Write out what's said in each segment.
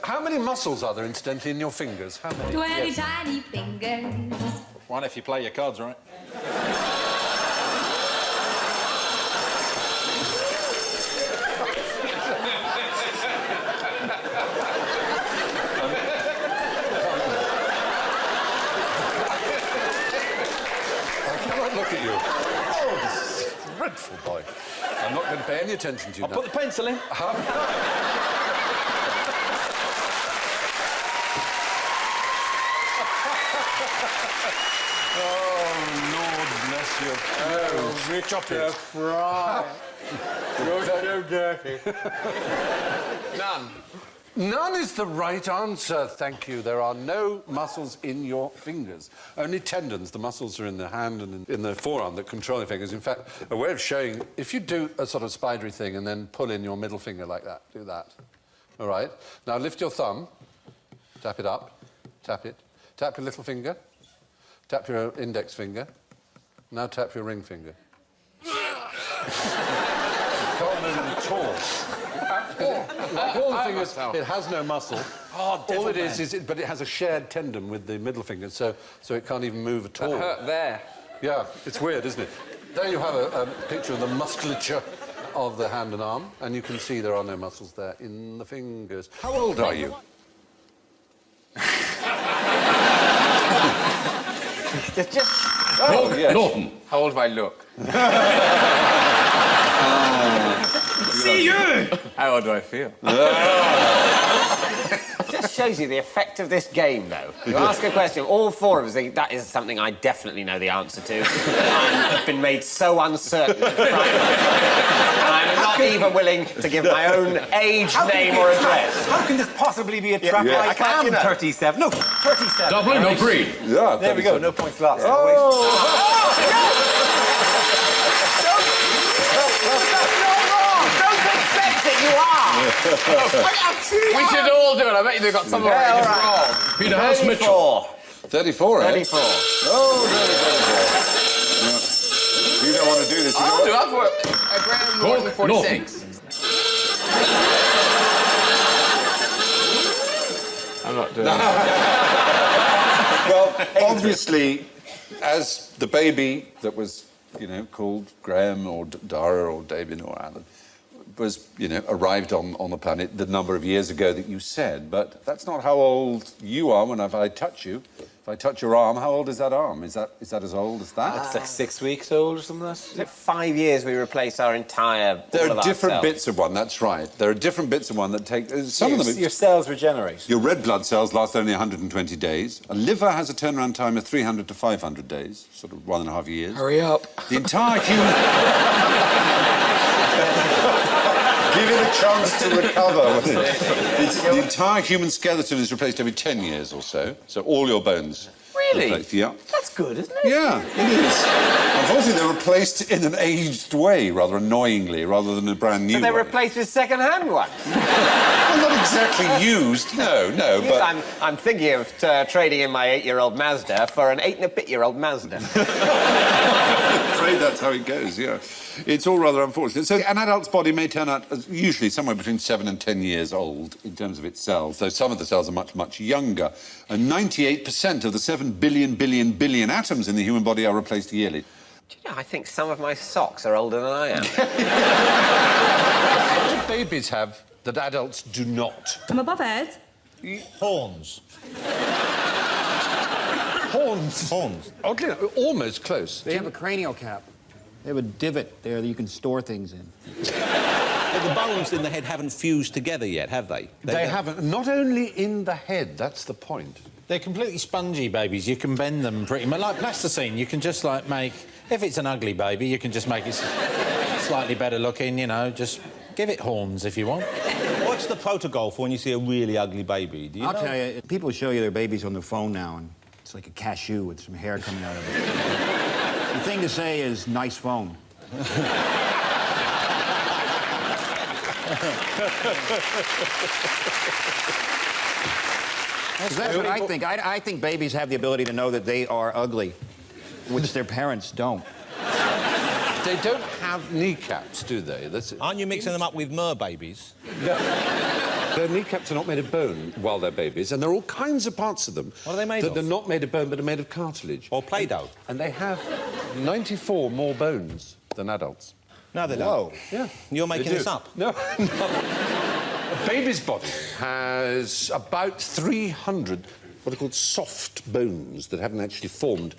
How many muscles are there, incidentally, in your fingers? How many? 20 tiny fingers. One if you play your cards right. Look at you. Oh, this dreadful boy. I'm not going to pay any attention to you I'll now. put the pencil in. Oh, Lord bless you. Oh, Richard Fry. You're so dirty. None. None is the right answer, thank you. There are no muscles in your fingers. Only tendons. The muscles are in the hand and in the forearm that control your fingers. In fact, a way of showing... If you do a sort of spidery thing and then pull in your middle finger like that, do that. All right? Now lift your thumb. Tap it up. Tap it. Tap your little finger. Tap your index finger. Now tap your ring finger. Can't move it at all. Like all the fingers, it has no muscle. Oh, all it is, but it has a shared tendon with the middle finger, so it can't even move at all. That hurt there. Yeah, it's weird, isn't it? There you have a picture of the musculature of the hand and arm, and you can see there are no muscles there in the fingers. How old are you? Oh, yes. Norton. How old do I look? See you! How old do I feel? Just shows you the effect of this game, though. You ask a question, all four of us think that is something I definitely know the answer to. I've been made so uncertain. I'm not even willing to give my own age, name, or address. How can this possibly be a trap? Yeah. I am 37. Look, 37. Dublin, no green. Yeah, There we go, no points lost. We should all do it. I bet you they've got some of it just wrong. Peter House Mitchell. 34, eh? 34. Oh, no. You don't want to do this. I'll do it. I've worked a grand more than 46. I'm not doing it. Well, obviously, as the baby that was, you know, called Graham or Dara or David or Alan was, you know, arrived on the planet the number of years ago that you said, but that's not how old you are when I touch you. If I touch your arm, how old is that arm? Is that as old as that? It's like 6 weeks old or something like that. Is it 5 years we replace our entire... There are different bits of one, that's right. There are different bits of one that take... Some of them... Your cells regenerate. Your red blood cells last only 120 days. A liver has a turnaround time of 300 to 500 days, sort of 1.5 years. Hurry up. The entire human... Give it a chance to recover. The entire human skeleton is replaced every 10 years or so. So all your bones. Really? Replaced. Yeah. That's good, isn't it? Yeah, it is. Unfortunately, they're replaced in an aged way, rather annoyingly, rather than a brand new So they're way. replaced with second-hand ones? Well, not exactly used, no, but... I'm thinking of trading in my 8-year-old Mazda for an 8-and-a-bit-year-old Mazda. I'm afraid that's how it goes, yeah. It's all rather unfortunate. So an adult's body may turn out as usually somewhere between 7 and 10 years old in terms of its cells, though some of the cells are much, much younger. And 98% of the 7 billion atoms in the human body are replaced yearly. Do you know, I think some of my socks are older than I am. What do babies have that adults do not? I'm above head. Horns. Horns. Horns. Oddly, almost close. They have a cranial cap. They have a divot there that you can store things in. But the bones in the head haven't fused together yet, have they? They haven't. Not only in the head, that's the point. They're completely spongy babies. You can bend them pretty much like plasticine. You can just like make... If it's an ugly baby, you can just make it slightly better looking, you know, just give it horns if you want. What's the protocol for when you see a really ugly baby? Do you I'll know? tell you, people show you their babies on their phone now, and it's like a cashew with some hair coming out of it. The thing to say is, nice phone. That's what I think. I think babies have the ability to know that they are ugly, which their parents don't. They don't have kneecaps, do they? Aren't you mixing them up with mer babies? Their kneecaps are not made of bone while they're babies, and there are all kinds of parts of them... What are they made that of? they're not made of bone, but are made of cartilage. Or Play-Doh. And they have 94 more bones than adults. No, they don't. Whoa. Yeah. You're making They do. this up. No, no. A baby's body has about 300 what are called soft bones that haven't actually formed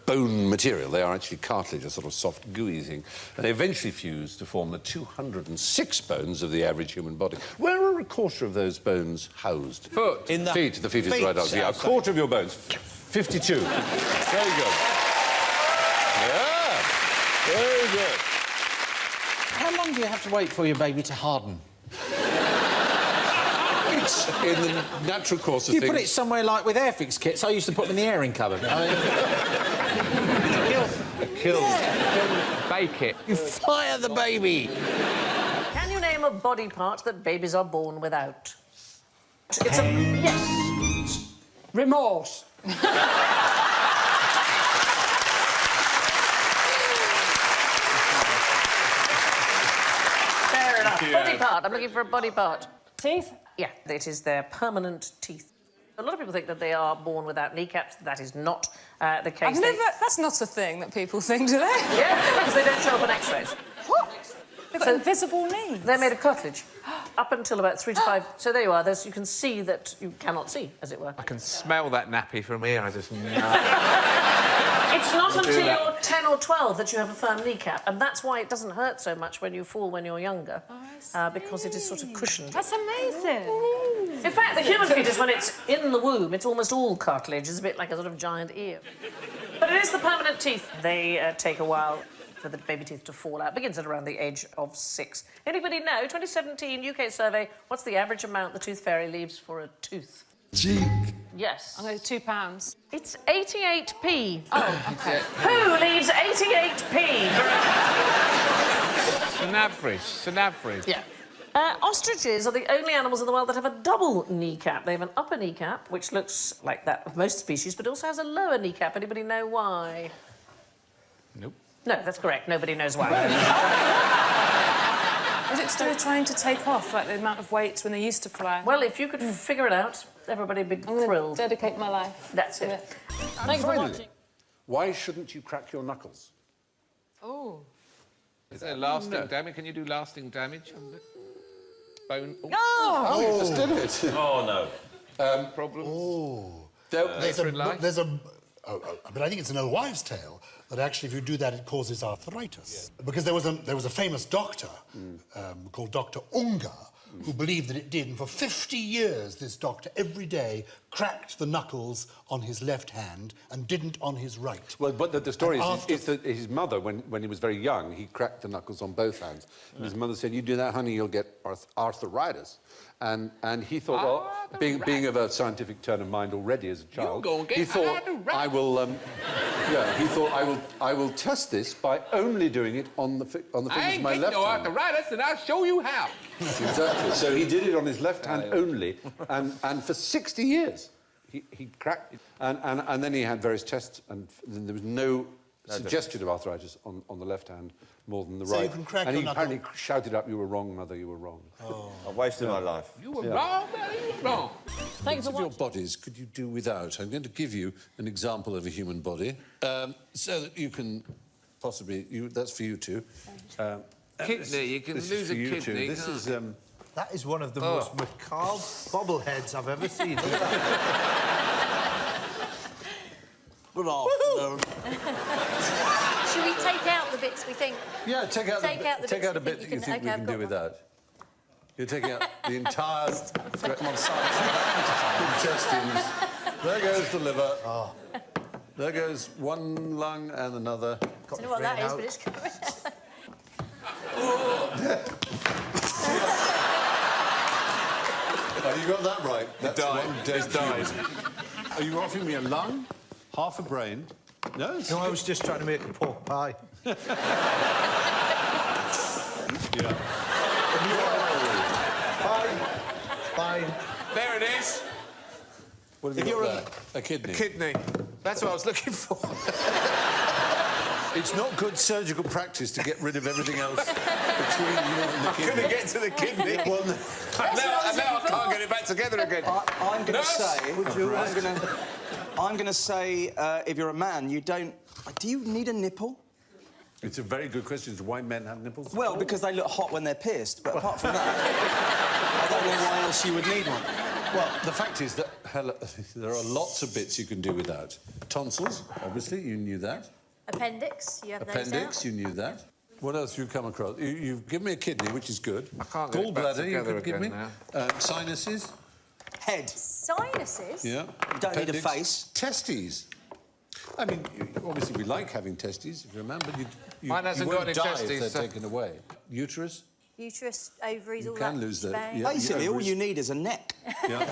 bone material. They are actually cartilage, a sort of soft, gooey thing. And they eventually fuse to form the 206 bones of the average human body. Where are a quarter of those bones housed? Foot. In the feet. The feet is feet, right out. Yeah, a quarter of your bones. 52. Very good. Yeah. Very good. How long do you have to wait for your baby to harden? It's in the natural course of Do you things. put it somewhere like with Airfix kits? I used to put them in the airing cupboard. I mean, Kill. Bake it. you fire the baby. Can you name a body part that babies are born without? It's a... Yes. Remorse. Fair enough. Body part. I'm looking for a body part. Teeth? Yeah, it is their permanent teeth. A lot of people think that they are born without kneecaps. That is not the case. I've never... That's not a thing that people think, do they? Yeah, because they don't show up on X-rays. What? They've got invisible knees. They're made of cartilage. Up until about 3 to 5... So there you are. There's, you can see that you cannot see, as it were. I can smell that nappy from here. I just... It's not until you're 10 or 12 that you have a firm kneecap, and that's why it doesn't hurt so much when you fall when you're younger, because it is sort of cushioned. That's amazing. In fact, the human fetus, when it's in the womb, it's almost all cartilage. It's a bit like a sort of giant ear. But it is the permanent teeth. They take a while for the baby teeth to fall out. Begins at around the age of 6. Anybody know, 2017 UK survey, what's the average amount the tooth fairy leaves for a tooth? Yes. I'm going to £2. It's 88p. Oh, OK. Who leaves 88p for a... An average. Yeah. Ostriches are the only animals in the world that have a double kneecap. They have an upper kneecap, which looks like that of most species, but also has a lower kneecap. Anybody know why? Nope. No, that's correct. Nobody knows why. Is it to do with trying to take off, like the amount of weight when they used to fly? Well, if you could figure it out, everybody would be thrilled. Dedicate my life. That's it. Thanks for watching. Why shouldn't you crack your knuckles? Oh. Is there lasting damage? Can you do lasting damage on the bone? Oh, you just did it. Oh, no. Problem? Oh. There's There's a... but I think it's an old wives' tale that actually, if you do that, it causes arthritis. Yeah. Because there was a famous doctor called Dr. Unger who believed that it did, and for 50 years, this doctor every day cracked the knuckles on his left hand and didn't on his right. Well, but the story is that his mother, when he was very young, he cracked the knuckles on both hands. And his mother said, "You do that, honey, you'll get arthritis." And he thought, well, being of a scientific turn of mind already as a child, he thought, I will test this by only doing it on the fingers of my left hand. arthritis, and I'll show you how. Exactly. So he did it on his left hand only, and for 60 years he cracked it. And then he had various tests, and there was no suggestion of arthritis on the left hand more than the right. So you can crack and your he knuckle. apparently shouted up, "You were wrong, Mother, you were wrong." Oh. I wasted my life. You were wrong, Daddy, you were wrong. Which of your bodies could you do without? I'm going to give you an example of a human body, so that you can possibly... that's for you two. Kidney, you can this lose is for a you kidney. two. This is... That is one of the most macabre bobbleheads I've ever seen. Good afternoon. Should we take out the bits we think? Yeah, take out a bit you that you can- think okay, we I've can got do one. without. You're taking out the entire Come on, side. intestines. There goes the liver. There goes one lung and another. I don't know what that is, but it's coming. Oh, you got that right. That's died. one dead died. Are you offering me a lung, half a brain? No. No, I was just trying to make a pork pie. Yeah. Fine. There it is. What have you got there? A kidney. Kidney. That's what I was looking for. It's not good surgical practice to get rid of everything else between you and the kidney. Couldn't get to the kidney. Well, now I can't get it back together again. I'm going to Nurse? say... I'm going to say, if you're a man, you don't... Do you need a nipple? it's a very good question. It's why men have nipples. Well, because they look hot when they're pierced, but apart from that, I don't know why else you would need one. Well, the fact is that there are lots of bits you can do without. Tonsils, obviously, you knew that. Appendix, you have those Appendix, out. you knew that. What else have you come across? You've given me a kidney, which is good. I can't get it back Gallbladder, you together could give me. again Sinuses. Head. Sinuses? Yeah. You don't need a face. Testes. I mean, obviously we like having testes, if you remember. Mine hasn't you got won't any die testes, if they're so- taken away. Uterus? Uterus, ovaries, You all can that lose that. shebang. Yeah. Basically, all ovaries. you need is a neck. Yeah.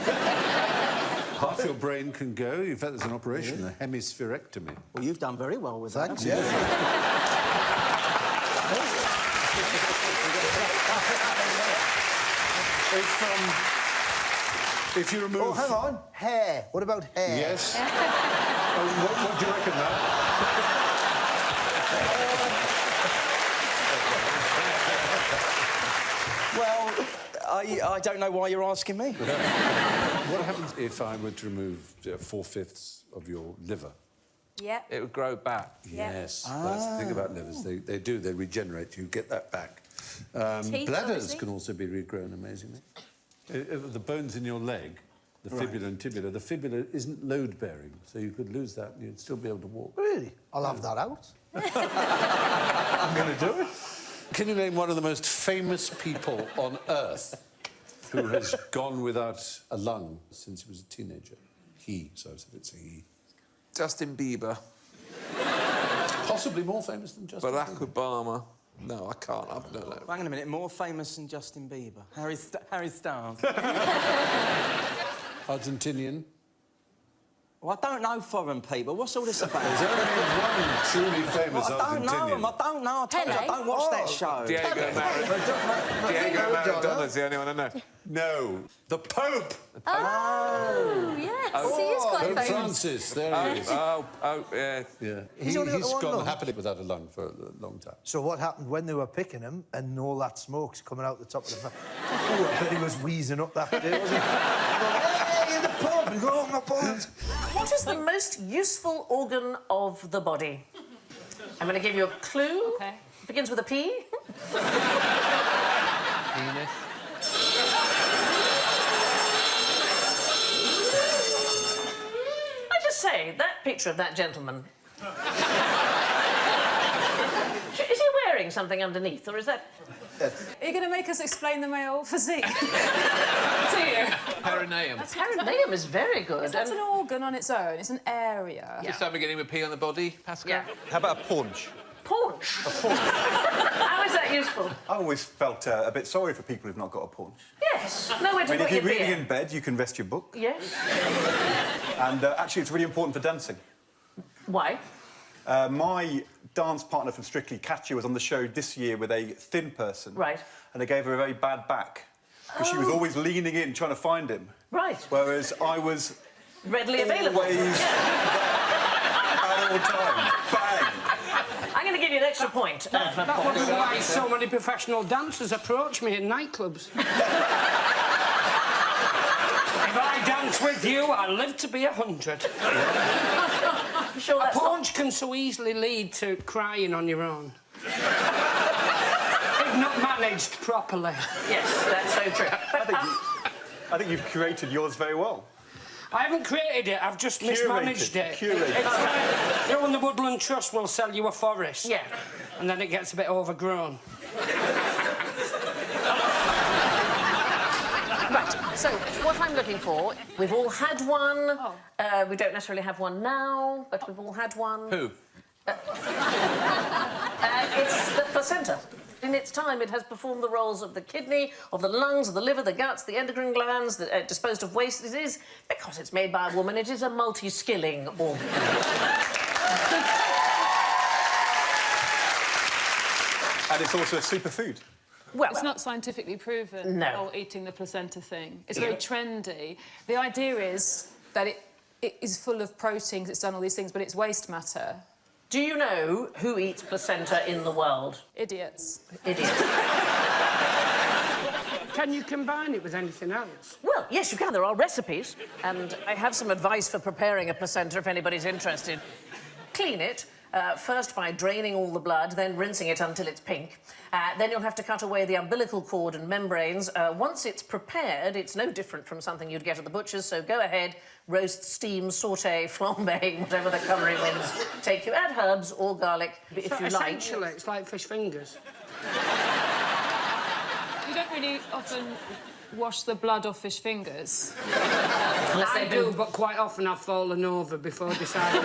Half your brain can go. In fact, there's an operation, a hemispherectomy. Well, you've done very well with that. Thanks, haven't you? If you remove... Oh, hang on. Hair. What about hair? Yes. What do you reckon, now? Well, I don't know why you're asking me. What happens if I were to remove 4/5 of your liver? Yeah. It would grow back. Yeah. Yes, that's the thing about livers. They regenerate. You get that back. Teeth, Bladders obviously. can also be regrown amazingly. The bones in your leg, the fibula and tibula, the fibula isn't load-bearing, so you could lose that and you'd still be able to walk. Really? I'll have that out. I'm going to do it. Can you name one of the most famous people on Earth who has gone without a lung since he was a teenager? He, so it's a he. Justin Bieber. Possibly more famous than Justin Barack Bieber. Obama. No, I can't. I don't know. Hang on a minute, more famous than Justin Bieber. Harry Styles. Argentinian. Well, I don't know foreign people. What's all this about? There's only one truly famous Well, I don't know him. Argentinian. I don't know. I told you, I don't watch that show. Diego Maradona's the only one I know. No, the Pope. Oh, yes, he is quite Pope famous. Francis, there he is. Oh, yeah. Yeah. He's only got He's one gone lung. happily without a lung for a long time. So what happened when they were picking him and all that smoke's coming out the top of the... Oh, I bet he was wheezing up that day, wasn't he? Hey, the pub! You go on the pub! What is the most useful organ of the body? I'm going to give you a clue. Okay. It begins with a P. Penis. I just say, that picture of that gentleman... Is he wearing something underneath, or is that... Are you going to make us explain the male physique? To you? Perineum. Perineum is very good. That's an organ on its own. It's an area. Is something beginning with P on the body, Pascal? Yeah. How about a paunch? Paunch. How is that useful? I always felt a bit sorry for people who've not got a paunch. Yes. Nowhere to I mean, put if your you're reading beer. in bed, you can rest your book. Yes. And actually, it's really important for dancing. Why? My dance partner from Strictly Catch You was on the show this year with a thin person. Right. And they gave her a very bad back. Because she was always leaning in, trying to find him. Right. Whereas I was Readily available. always at all times. Bang! I'm going to give you an extra point. That wasn't why so many professional dancers approach me in nightclubs. If I dance with you, I'll live to be 100. Sure, a that's paunch can so easily lead to crying on your own. If not managed properly. Yes, that's so true. But, I think you've curated yours very well. I haven't created it, I've just mismanaged it. Curated. It's like, you know, when the Woodland Trust will sell you a forest? Yeah. And then it gets a bit overgrown. Right, so what I'm looking for, we've all had one. We don't necessarily have one now, but we've all had one. Who? It's the placenta. In its time, it has performed the roles of the kidney, of the lungs, of the liver, the guts, the endocrine glands, disposed of waste. It is, because it's made by a woman, it is a multi-skilling organ. And it's also a superfood. Well, it's not scientifically proven, No. the whole eating the placenta thing. It's very trendy. The idea is that it is full of proteins, it's done all these things, but it's waste matter. Do you know who eats placenta in the world? Idiots. Idiots. Can you combine it with anything else? Well, yes, you can. There are recipes. And I have some advice for preparing a placenta if anybody's interested. Clean it. First by draining all the blood, then rinsing it until it's pink. Then you'll have to cut away the umbilical cord and membranes. Once it's prepared, it's no different from something you'd get at the butcher's, so go ahead, roast, steam, sauté, flambe, whatever the culinary winds take you. Add herbs or garlic if So you like. essentially, it's like fish fingers. You don't really often wash the blood off fish fingers. I do, but quite often I've fallen over before deciding.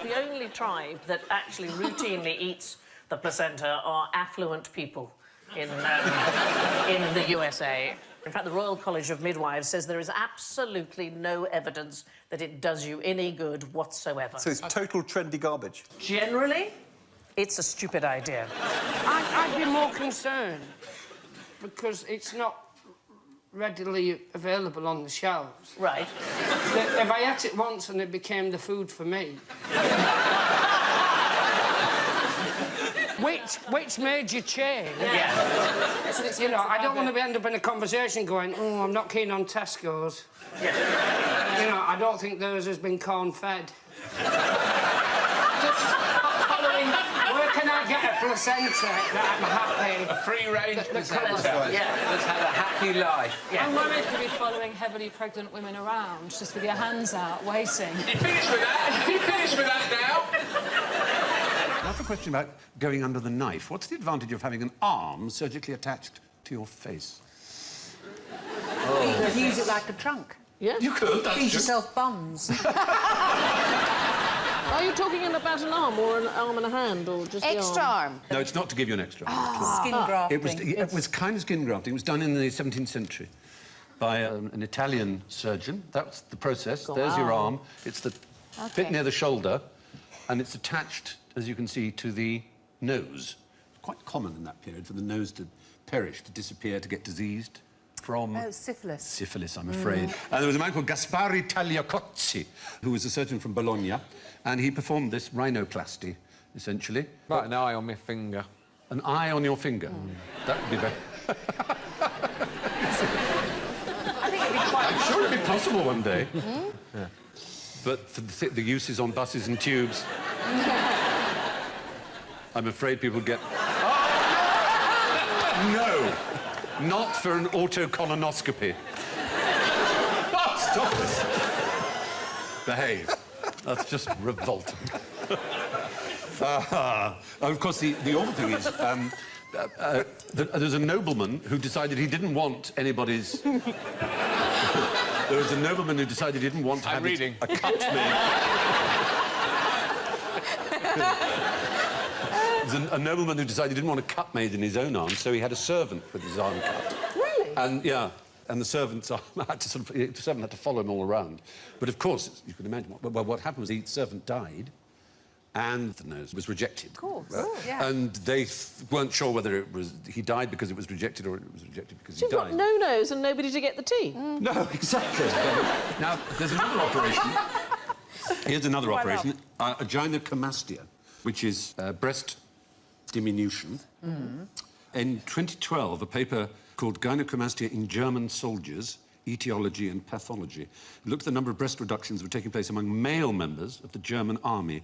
The only tribe that actually routinely eats the placenta are affluent people in the USA. In fact, the Royal College of Midwives says there is absolutely no evidence that it does you any good whatsoever. So it's total trendy garbage. Generally, it's a stupid idea. I'd be more concerned because it's not readily available on the shelves. Right. If I ate it once and it became the food for me. Which made you change? Yeah. You know, I don't want to end up in a conversation going, oh, I'm not keen on Tesco's. Yeah. You know, I don't think theirs has been corn-fed. Just following, where can I get a placenta that I'm happy? A free-range placenta. Yeah. Let's have a happy life. Yeah. I'm worried you'll be following heavily pregnant women around, just with your hands out, waiting. You finished with that? You finished with that now? I have a question about going under the knife. What's the advantage of having an arm surgically attached to your face? You could use it like a trunk. Yeah. You could, that's Feed true. yourself bums. Are you talking about an arm or an arm and a hand or just Extra the arm. No, it's not to give you an extra arm. Skin grafting. It was kind of skin grafting. It was done in the 17th century by an Italian surgeon. That's the process. There's your arm. It's the bit near the shoulder, and it's attached, as you can see, to the nose. Quite common in that period for the nose to perish, to disappear, to get diseased from... Oh, syphilis. Syphilis, I'm afraid. And there was a man called Gaspari Tagliacozzi, who was a surgeon from Bologna, and he performed this rhinoplasty, essentially. Right, an eye on my finger. An eye on your finger. That would be very... I think it'd be quite... I'm sure it'd be possible one day. Yeah. But for the uses on buses and tubes, I'm afraid people get... No! Not for an autocolonoscopy. Oh, stop it! Behave. That's just revolting. Of course, the awful thing is, there's a nobleman who decided he didn't want anybody's... There was a nobleman who decided he didn't want to have a cut made. There's a nobleman who decided he didn't want a cut made in his own arm, so he had a servant with his arm cut. Really? And, yeah, and the servant had to follow him all around. But, of course, you can imagine, what happened was the servant died and the nose was rejected. Of course, yeah. And they weren't sure whether it was he died because it was rejected or it was rejected because So he you've died. got no nose and nobody to get the tea. No, exactly. Now, there's another operation. Here's another operation, gynecomastia, which is breast diminution. In 2012, a paper called Gynecomastia in German Soldiers, Etiology and Pathology looked at the number of breast reductions that were taking place among male members of the German army.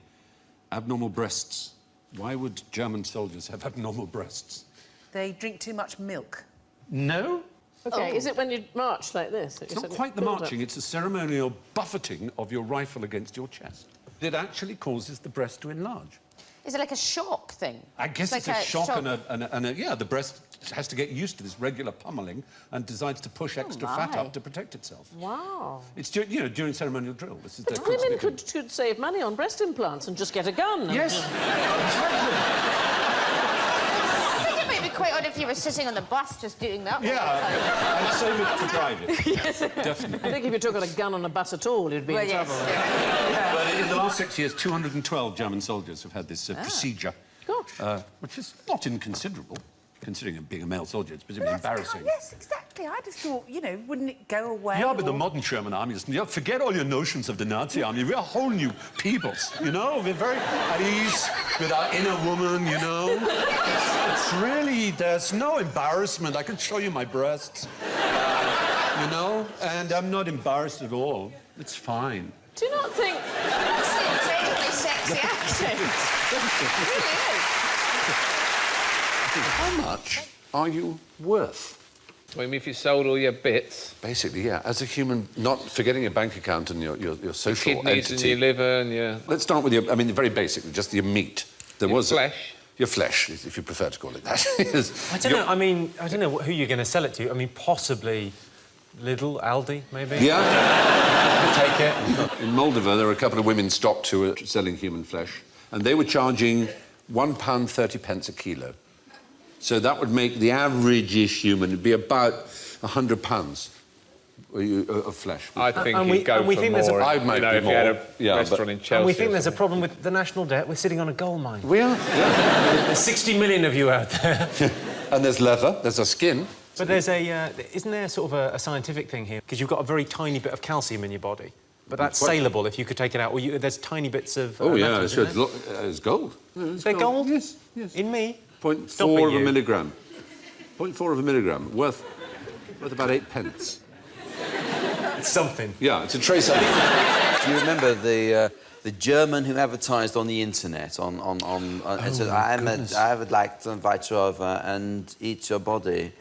Abnormal breasts. Why would German soldiers have abnormal breasts? They drink too much milk. No. OK, is it when you march like this? It's not quite the marching, it's a ceremonial buffeting of your rifle against your chest. It actually causes the breast to enlarge. Is it like a shock thing? I guess it's like a shock and a... Yeah, the breast has to get used to this regular pummeling and decides to push extra fat up to protect itself. Wow. It's, you know, during ceremonial drill. This is But women could save money on breast implants and just get a gun. Yes. I think it might be quite odd if you were sitting on the bus just doing that. Yeah, I'd save it for driving. Yes. Definitely. I think if you took on a gun on a bus at all, you'd be in trouble. But in the last 6 years, 212 German soldiers have had this procedure, which is not inconsiderable. Considering him being a male soldier, it's particularly embarrassing. Yes, exactly. I just thought, you know, wouldn't it go away? Yeah, but the modern German army is... Yeah, forget all your notions of the Nazi army. We're whole new peoples, you know? We're very at ease with our inner woman, you know? It's really... There's no embarrassment. I can show you my breasts, you know? And I'm not embarrassed at all. It's fine. Do you not think... That's an incredibly sexy accent. It really is. How much are you worth? Well, I mean, if you sold all your bits... Basically, yeah. As a human, not forgetting your bank account and your social your kidneys entity. and your liver and your... Let's start with your... I mean, very basically, just your meat. There your was flesh. Your flesh, if you prefer to call it that. I don't know. I mean, I don't know who you're going to sell it to. I mean, possibly Lidl, Aldi, maybe? Yeah. Take it. In Moldova, there were a couple of women stopped who were selling human flesh, and they were charging £1.30 a kilo. So that would make the average-ish human be about £100 of flesh. I think you'd go for more. I might be if you had a more. restaurant in Chelsea. And we think there's a problem with the national debt. We're sitting on a gold mine. We are, yeah. There's 60 million of you out there. And there's leather, there's our skin. But there's a... isn't there sort of a scientific thing here? Because you've got a very tiny bit of calcium in your body. But that's saleable if you could take it out. Or there's tiny bits of... Oh, yeah, metals, so isn't it's gold. They're gold? Yes, yes. In me? 0.4 of a milligram. 0.4 of a milligram, worth about 8 pence. It's something. Yeah, it's a trace of... Do you remember the German who advertised on the internet and said, I would like to invite you over and eat your body.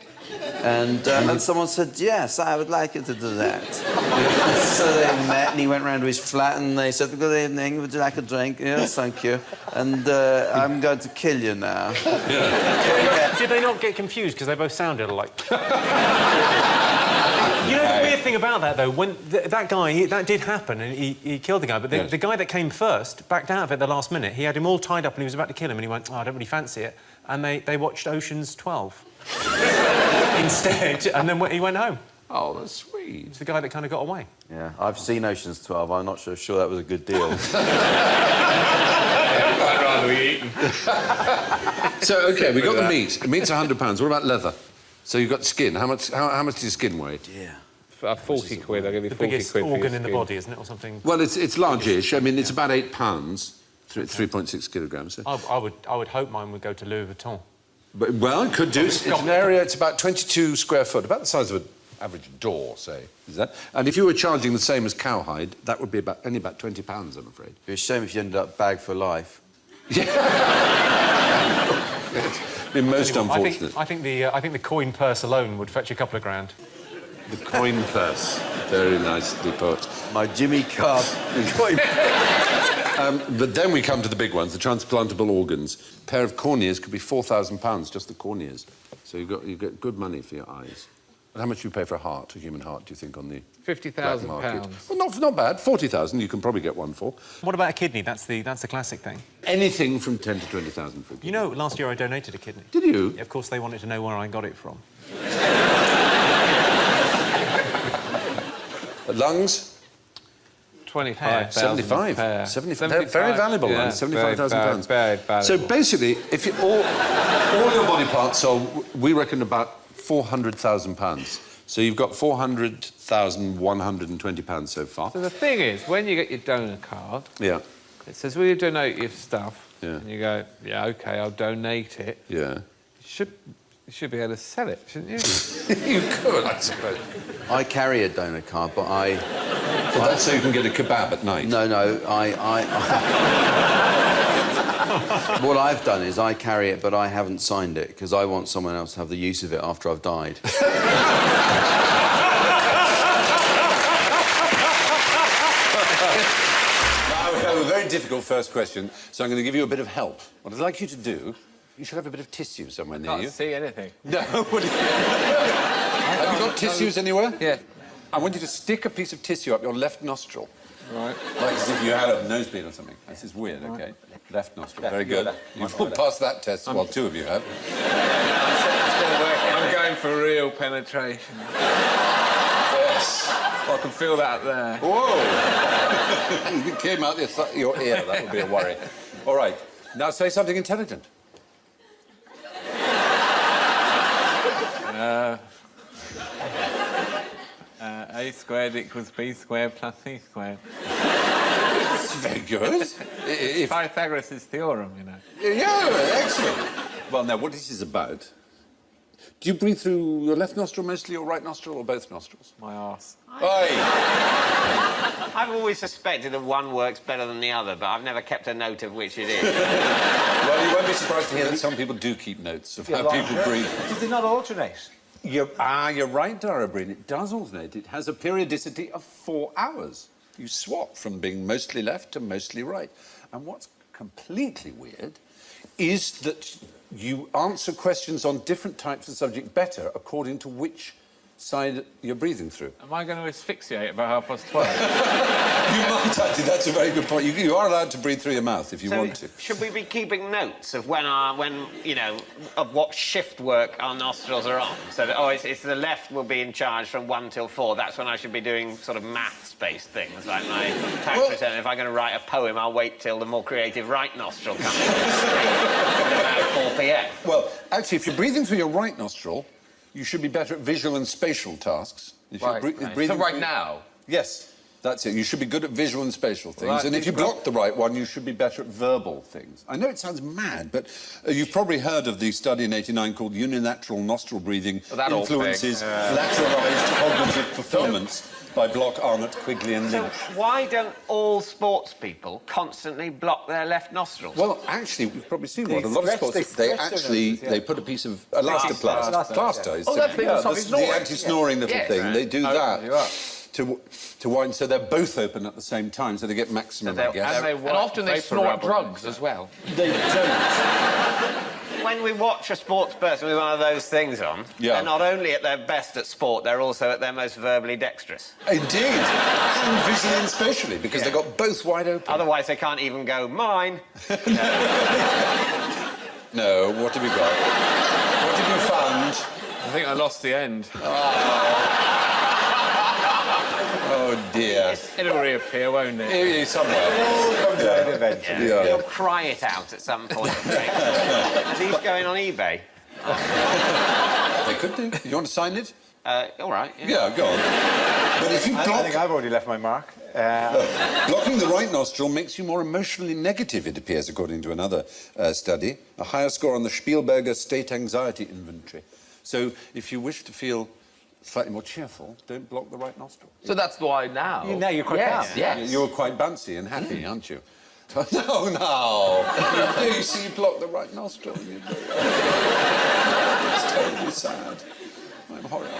And someone said, yes, I would like you to do that. So they met and he went round to his flat and they said, good evening, would you like a drink? Yes, thank you. And I'm going to kill you now. Yeah. Did they not get confused because they both sounded alike? You know the weird thing about that, though, when that guy, that did happen and he killed the guy, but the guy that came first backed out of it at the last minute. He had him all tied up and he was about to kill him and he went, oh, I don't really fancy it. And they watched Ocean's 12 instead, and then he went home. Oh, that's sweet. It's the guy that kind of got away. Yeah, I've seen Ocean's 12. I'm not sure that was a good deal. I'd rather be eaten. So, OK, we got the meat. The meat's £100. What about leather? So you've got skin. How much does your skin weigh? Yeah. 40 quid. I'll give you 40 quid. The biggest for your organ in the skin. body, isn't it, or something? Well, it's large-ish. I mean, it's about £8, 3.6 kilograms. So. I would hope mine would go to Louis Vuitton. But, well, it could do. It's an area, it's about 22 square foot, about the size of an average door, say. Is that? And if you were charging the same as cowhide, that would be only about £20, I'm afraid. It'd be a shame if you ended up bag for life. Yeah. It'd be most unfortunate. I think the coin purse alone would fetch a couple of grand. The coin purse. Very nicely put. My Jimmy Carr coin purse. But then we come to the big ones, the transplantable organs. A pair of corneas could be £4,000, just the corneas. So you get good money for your eyes. And how much do you pay for a human heart, do you think, on the black market? £50,000. Well, not bad. 40,000 you can probably get one for. What about a kidney? That's the classic thing. Anything from 10 to 20,000 for a kidney. You know, last year I donated a kidney. Did you? Yeah, of course, they wanted to know where I got it from. Lungs? 25,000. 75. 75. They're very valuable, yeah, £75,000. Very valuable. So basically, if you, all your body parts sold, we reckon about £400,000. So you've got £400,120 so far. So the thing is, when you get your donor card, yeah, it says, will you donate your stuff? Yeah. And you go, yeah, OK, I'll donate it. Yeah. You should be able to sell it, shouldn't you? You could, I suppose. I carry a donor card, but I... Well, that's so you can get a kebab at night. No, what I've done is I carry it, but I haven't signed it, because I want someone else to have the use of it after I've died. Now we have a very difficult first question, so I'm going to give you a bit of help. What I'd like you to do, you should have a bit of tissue somewhere near you. Can't see anything. No. Have you got tissues anywhere? Yeah. I want you to stick a piece of tissue up your left nostril. Right. Like as if you had a nosebleed or something. This is weird, OK? Left nostril. Very good. You've all passed that test, well, two of you have. I'm going for real penetration. Yes. I can feel that there. Whoa! If it came out your ear, that would be a worry. All right. Now say something intelligent. A squared equals B squared plus C squared. That's very good. Pythagoras' theorem, you know. Yeah, excellent. Well, now, what this is about... Do you breathe through your left nostril mostly, or right nostril, or both nostrils? My arse. I've always suspected that one works better than the other, but I've never kept a note of which it is. Well, you won't be surprised to hear that some people do keep notes of how people breathe. Does it not alternate? You're right, Darabreen. It does alternate. It has a periodicity of 4 hours. You swap from being mostly left to mostly right. And what's completely weird is that you answer questions on different types of subject better according to which side you're breathing through. Am I going to asphyxiate about 12:30? You might, actually. That's a very good point. You are allowed to breathe through your mouth if you want to. Should we be keeping notes of when you know, of what shift work our nostrils are on? So that, it's the left will be in charge from 1 till 4. That's when I should be doing sort of maths-based things, like my tax return. If I'm going to write a poem, I'll wait till the more creative right nostril comes in. About 4 p.m. Well, actually, if you're breathing through your right nostril, you should be better at visual and spatial tasks. If you're breathing So right through... now? Yes, that's it. You should be good at visual and spatial things. Right, and if you block the right one, you should be better at verbal things. I know it sounds mad, but you've probably heard of the study in '89 called Unilateral Nostril Breathing Influences Lateralised Cognitive Performance by Block, Arnott, Quigley and Lynch. Why don't all sports people constantly block their left nostrils? Well, actually, we've probably seen one. A lot of sports, they put a piece of elastoplast, plaster. The anti-snoring little thing. They do that to wind, so they're both open at the same time, so they get maximum, I guess. And often they snort drugs as well. They don't. When we watch a sports person with one of those things on, they're not only at their best at sport, they're also at their most verbally dexterous. Indeed. And visually and spatially, because they've got both wide open. Otherwise, they can't even go, mine. No, what have you got? What have you found? I think I lost the end. Oh, dear. It'll reappear, won't it? Here, somewhere. Eventually. They'll cry it out at some point. Are these going on eBay? They could do. You want to sign it? All right. Yeah, go on. But if you block... I think I've already left my mark. Blocking the right nostril makes you more emotionally negative, it appears, according to another study. A higher score on the Spielberger State Anxiety Inventory. So if you wish to feel slightly more cheerful, don't block the right nostril. So that's why now... You're quite calm. Yes. You're quite bouncy and happy, aren't you? No. You see, you block the right nostril. It's terribly sad. I'm horrible.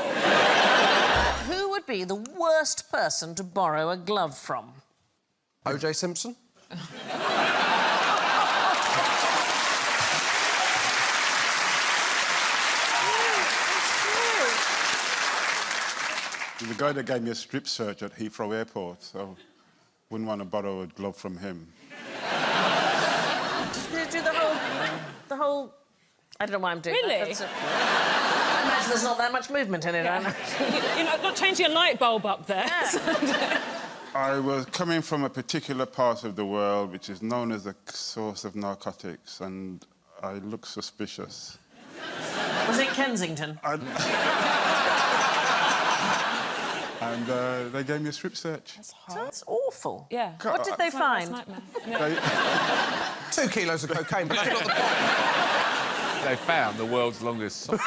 Who would be the worst person to borrow a glove from? O.J. Simpson? The guy that gave me a strip search at Heathrow Airport, so wouldn't want to borrow a glove from him. Do the whole... I don't know why I'm doing Really? that. I imagine there's not that much movement in it. You're not changing a light bulb up there. I was coming from a particular part of the world which is known as a source of narcotics, and I look suspicious. Was it Kensington? And they gave me a strip search. That's awful. Yeah. What did they find? 2 kilos of cocaine, but that's not the point. They found the world's longest sock.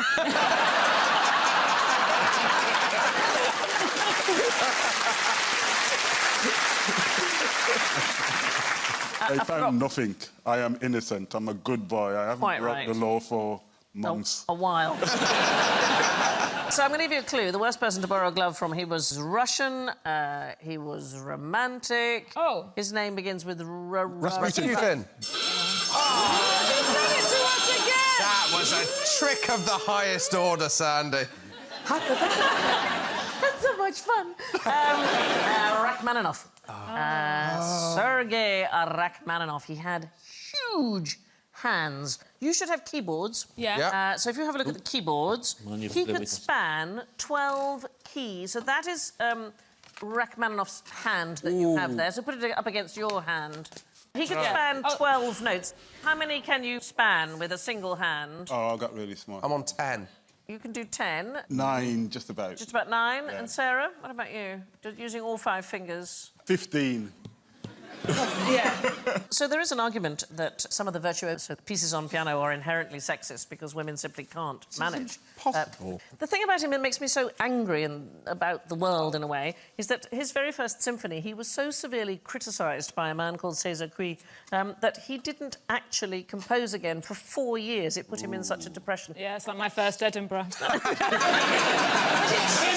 They found nothing. I am innocent. I'm a good boy. I haven't broke the law for months. A while. So I'm going to give you a clue. The worst person to borrow a glove from, he was Russian, he was romantic. Oh. His name begins with Rasputin. That was a trick of the highest order, Sandy. That's so much fun. Rachmaninoff. Sergei Rachmaninoff. He had huge hands. You should have keyboards. Yeah. So if you have a look at the keyboards, he could span 12 keys. So that is Rachmaninoff's hand that you have there. So put it up against your hand. He could span 12 notes. How many can you span with a single hand? Oh, I got really smart. I'm on 10. You can do 10. 9, just about. Just about 9. Yeah. And Sarah, what about you? Using all 5 fingers? 15. So there is an argument that some of the virtuoso pieces on piano are inherently sexist because women simply can't manage. Possible. The thing about him that makes me so angry about the world, in a way, is that his very first symphony, he was so severely criticised by a man called César Cui that he didn't actually compose again for 4 years. It put him in such a depression. Yeah, it's like my first Edinburgh. Was it true?